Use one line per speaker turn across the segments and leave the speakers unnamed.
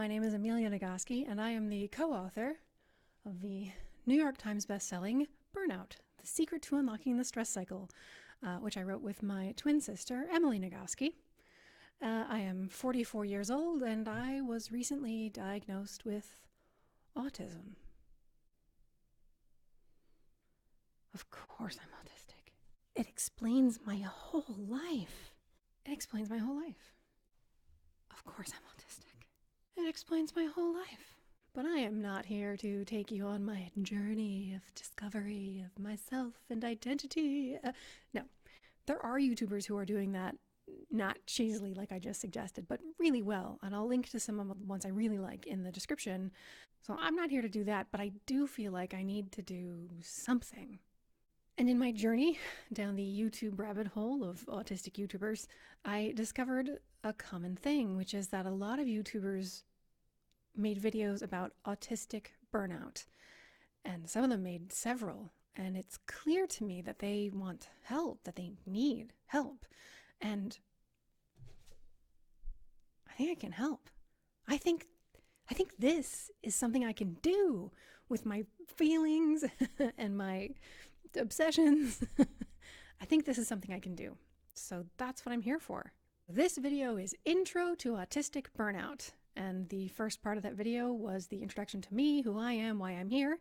My name is Amelia Nagoski, and I am the co-author of the New York Times bestselling Burnout, The Secret to Unlocking the Stress Cycle, which I wrote with my twin sister, Emily Nagoski. I am 44 years old, and I was recently diagnosed with autism. Of course I'm autistic. It explains my whole life. It explains my whole life. Of course I'm autistic. It explains my whole life. But I am not here to take you on my journey of discovery of myself and identity. No, there are YouTubers who are doing that, not cheesily like I just suggested, but really well. And I'll link to some of the ones I really like in the description. So I'm not here to do that, but I do feel like I need to do something. And in my journey down the YouTube rabbit hole of autistic YouTubers, I discovered a common thing, which is that a lot of YouTubers made videos about autistic burnout. And some of them made several. And it's clear to me that they want help, that they need help. And I think I can help. I think this is something I can do with my feelings and my obsessions. I think this is something I can do. So that's what I'm here for. This video is Intro to Autistic Burnout. And the first part of that video was the introduction to me, who I am, why I'm here.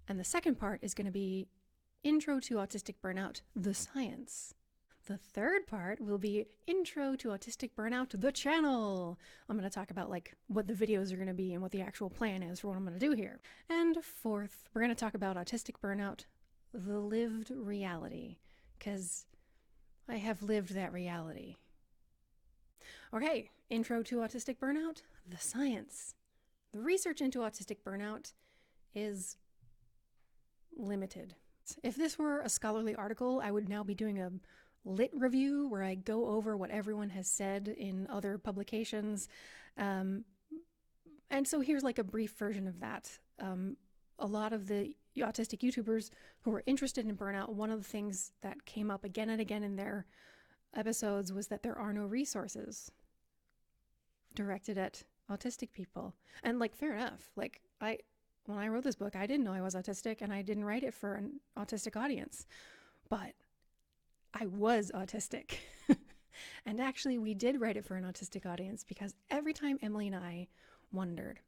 And the second part is going to be Intro to Autistic Burnout, the science. The third part will be Intro to Autistic Burnout, the channel. I'm going to talk about like what the videos are going to be and what the actual plan is for what I'm going to do here. And fourth, we're going to talk about Autistic Burnout, the lived reality, because I have lived that reality. Okay, Intro to Autistic Burnout, the science. The research into autistic burnout is limited. If this were a scholarly article, I would now be doing a lit review where I go over what everyone has said in other publications. And so here's like a brief version of that. A lot of the autistic YouTubers who were interested in burnout, one of the things that came up again and again in their episodes was that there are no resources directed at autistic people. And like, fair enough. Like, when I wrote this book, I didn't know I was autistic, and I didn't write it for an autistic audience, but I was autistic. And actually, we did write it for an autistic audience because every time Emily and I wondered,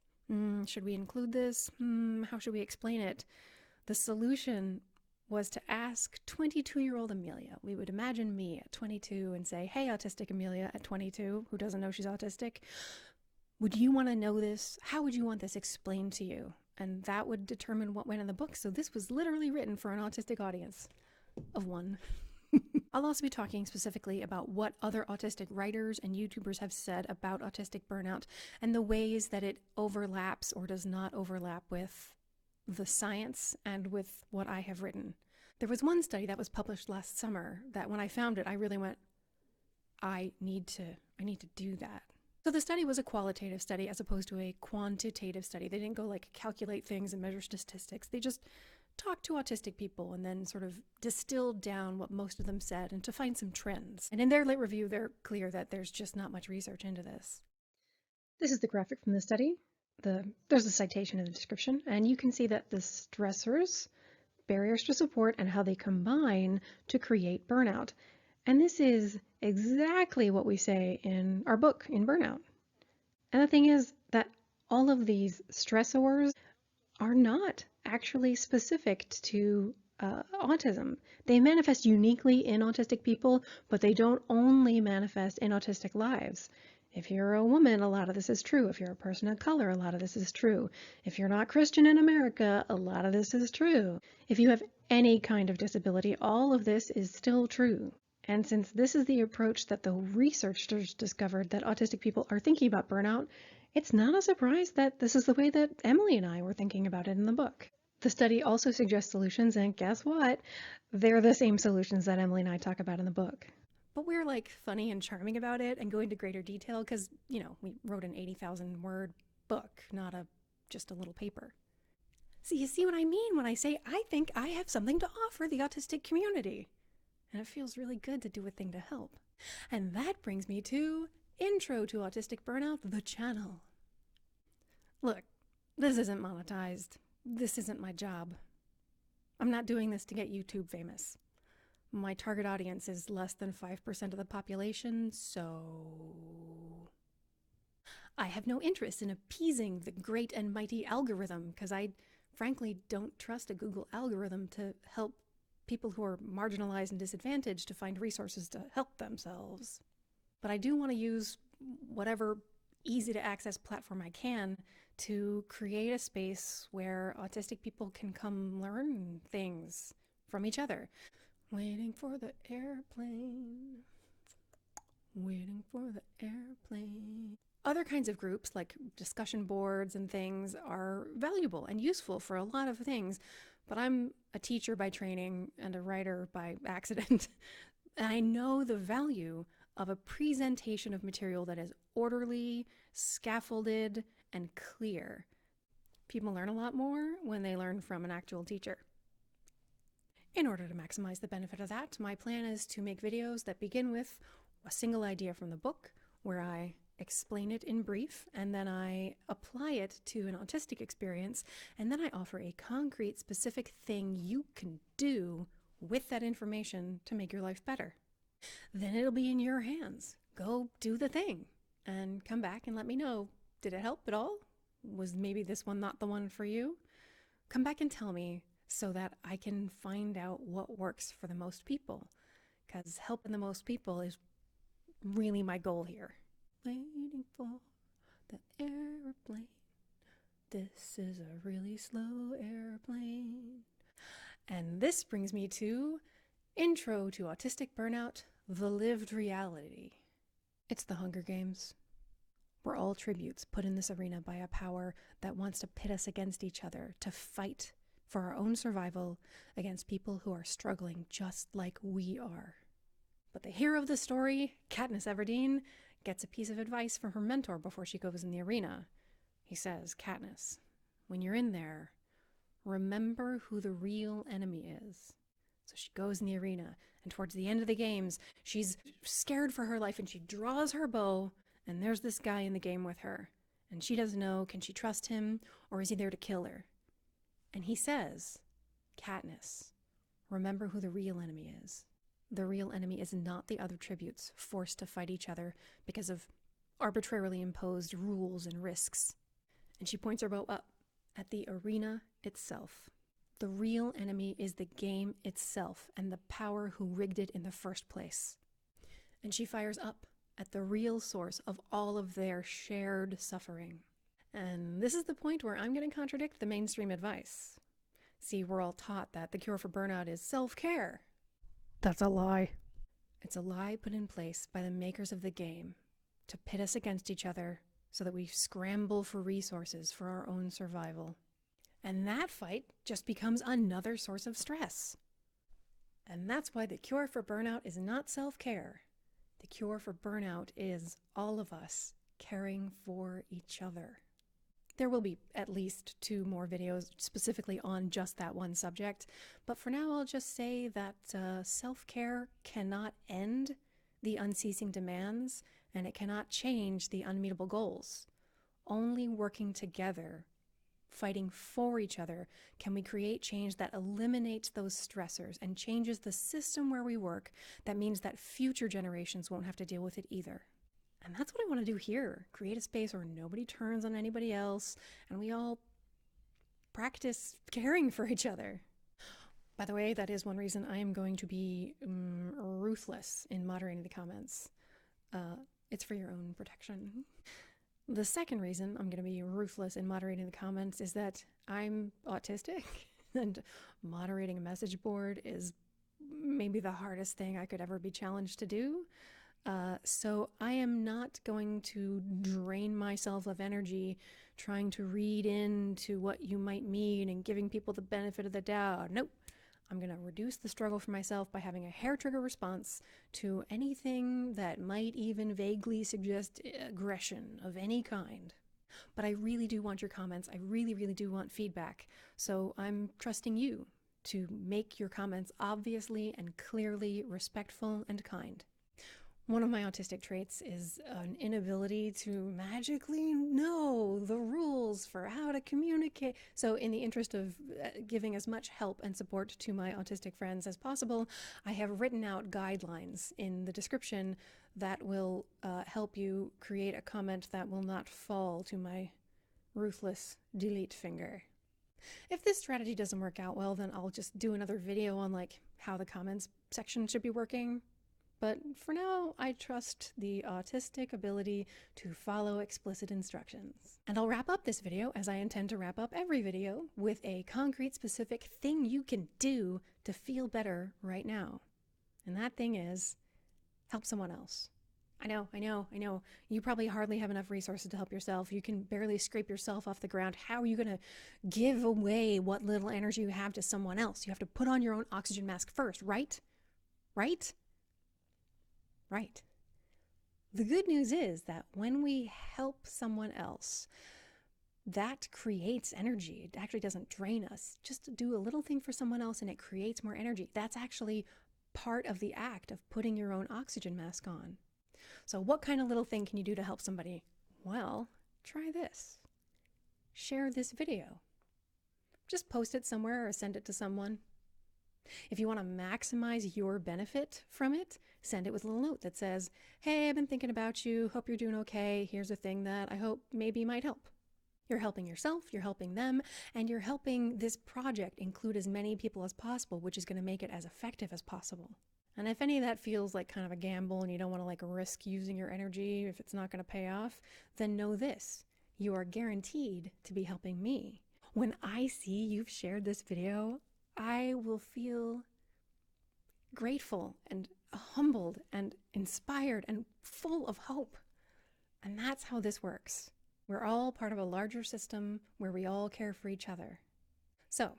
should we include this? How should we explain it? The solution was to ask 22-year-old Amelia. We would imagine me at 22 and say, hey, autistic Amelia at 22, who doesn't know she's autistic, would you want to know this? How would you want this explained to you? And that would determine what went in the book. So this was literally written for an autistic audience of one. I'll also be talking specifically about what other autistic writers and YouTubers have said about autistic burnout and the ways that it overlaps or does not overlap with the science and with what I have written. There was one study that was published last summer that when I found it, I really went, I need to do that. So the study was a qualitative study as opposed to a quantitative study. They didn't go like calculate things and measure statistics. They just talked to autistic people and then sort of distilled down what most of them said and to find some trends. And in their lit review, they're clear that there's just not much research into this. This is the graphic from the study. There's a citation in the description, and you can see that the stressors, barriers to support, and how they combine to create burnout. And this is exactly what we say in our book, in Burnout. And the thing is that all of these stressors are not actually specific to autism. They manifest uniquely in autistic people, but they don't only manifest in autistic lives. If you're a woman, a lot of this is true. If you're a person of color, a lot of this is true. If you're not Christian in America, a lot of this is true. If you have any kind of disability, all of this is still true. And since this is the approach that the researchers discovered that autistic people are thinking about burnout, it's not a surprise that this is the way that Emily and I were thinking about it in the book. The study also suggests solutions, and guess what? They're the same solutions that Emily and I talk about in the book. But we're like funny and charming about it and go into greater detail because, you know, we wrote an 80,000 word book, not just a little paper. So you see what I mean when I say I think I have something to offer the autistic community. And it feels really good to do a thing to help. And that brings me to Intro to Autistic Burnout, the channel. Look, this isn't monetized. This isn't my job. I'm not doing this to get YouTube famous. My target audience is less than 5% of the population, so I have no interest in appeasing the great and mighty algorithm, because I frankly don't trust a Google algorithm to help people who are marginalized and disadvantaged to find resources to help themselves. But I do want to use whatever easy to access platform I can to create a space where autistic people can come learn things from each other. Waiting for the airplane. Waiting for the airplane. Other kinds of groups, like discussion boards and things, are valuable and useful for a lot of things, but I'm a teacher by training and a writer by accident. And I know the value of a presentation of material that is orderly, scaffolded, and clear. People learn a lot more when they learn from an actual teacher. In order to maximize the benefit of that, my plan is to make videos that begin with a single idea from the book, where I explain it in brief, and then I apply it to an autistic experience, and then I offer a concrete, specific thing you can do with that information to make your life better. Then it'll be in your hands. Go do the thing and come back and let me know. Did it help at all? Was maybe this one not the one for you? Come back and tell me so that I can find out what works for the most people, because helping the most people is really my goal here. Waiting for the airplane. This is a really slow airplane. And this brings me to Intro to Autistic Burnout, the Lived Reality. It's the Hunger Games. We're all tributes put in this arena by a power that wants to pit us against each other, to fight for our own survival against people who are struggling just like we are. But the hero of the story, Katniss Everdeen, gets a piece of advice from her mentor before she goes in the arena. He says, Katniss, when you're in there, remember who the real enemy is. So she goes in the arena, and towards the end of the games, she's scared for her life, and she draws her bow, and there's this guy in the game with her. And she doesn't know, can she trust him, or is he there to kill her? And he says, Katniss, remember who the real enemy is. The real enemy is not the other tributes forced to fight each other because of arbitrarily imposed rules and risks. And she points her bow up at the arena itself. The real enemy is the game itself and the power who rigged it in the first place. And she fires up at the real source of all of their shared suffering. And this is the point where I'm going to contradict the mainstream advice. See, we're all taught that the cure for burnout is self-care. That's a lie. It's a lie put in place by the makers of the game to pit us against each other so that we scramble for resources for our own survival. And that fight just becomes another source of stress. And that's why the cure for burnout is not self-care. The cure for burnout is all of us caring for each other. There will be at least 2 more videos specifically on just that one subject, but for now I'll just say that self-care cannot end the unceasing demands, and it cannot change the unmeetable goals. Only working together, fighting for each other, can we create change that eliminates those stressors and changes the system where we work. That means that future generations won't have to deal with it either. And that's what I want to do here. Create a space where nobody turns on anybody else, and we all practice caring for each other. By the way, that is one reason I am going to be ruthless in moderating the comments. It's for your own protection. The second reason I'm going to be ruthless in moderating the comments is that I'm autistic, and moderating a message board is maybe the hardest thing I could ever be challenged to do. So I am not going to drain myself of energy trying to read into what you might mean and giving people the benefit of the doubt. Nope. I'm going to reduce the struggle for myself by having a hair trigger response to anything that might even vaguely suggest aggression of any kind. But I really do want your comments. I really, really do want feedback. So I'm trusting you to make your comments obviously and clearly respectful and kind. One of my autistic traits is an inability to magically know the rules for how to communicate. So in the interest of giving as much help and support to my autistic friends as possible, I have written out guidelines in the description that will help you create a comment that will not fall to my ruthless delete finger. If this strategy doesn't work out well, then I'll just do another video on like how the comments section should be working. But for now, I trust the autistic ability to follow explicit instructions. And I'll wrap up this video, as I intend to wrap up every video, with a concrete, specific thing you can do to feel better right now. And that thing is, help someone else. I know. You probably hardly have enough resources to help yourself. You can barely scrape yourself off the ground. How are you going to give away what little energy you have to someone else? You have to put on your own oxygen mask first, right? Right? Right. The good news is that when we help someone else, that creates energy. It actually doesn't drain us. Just do a little thing for someone else and it creates more energy. That's actually part of the act of putting your own oxygen mask on. So what kind of little thing can you do to help somebody? Well, try this. Share this video. Just post it somewhere or send it to someone. If you want to maximize your benefit from it, send it with a little note that says, hey, I've been thinking about you. Hope you're doing okay. Here's a thing that I hope maybe might help. You're helping yourself, you're helping them, and you're helping this project include as many people as possible, which is going to make it as effective as possible. And if any of that feels like kind of a gamble and you don't want to like risk using your energy if it's not going to pay off, then know this. You are guaranteed to be helping me. When I see you've shared this video, I will feel grateful and humbled and inspired and full of hope. And that's how this works. We're all part of a larger system where we all care for each other. So,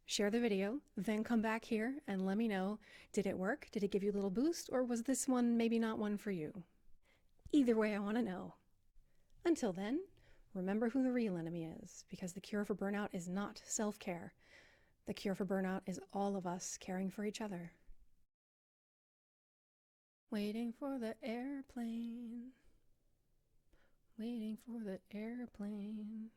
share the video, then come back here and let me know, did it work? Did it give you a little boost? Or was this one maybe not one for you? Either way, I want to know. Until then, remember who the real enemy is, because the cure for burnout is not self-care. The cure for burnout is all of us caring for each other. Waiting for the airplane. Waiting for the airplane.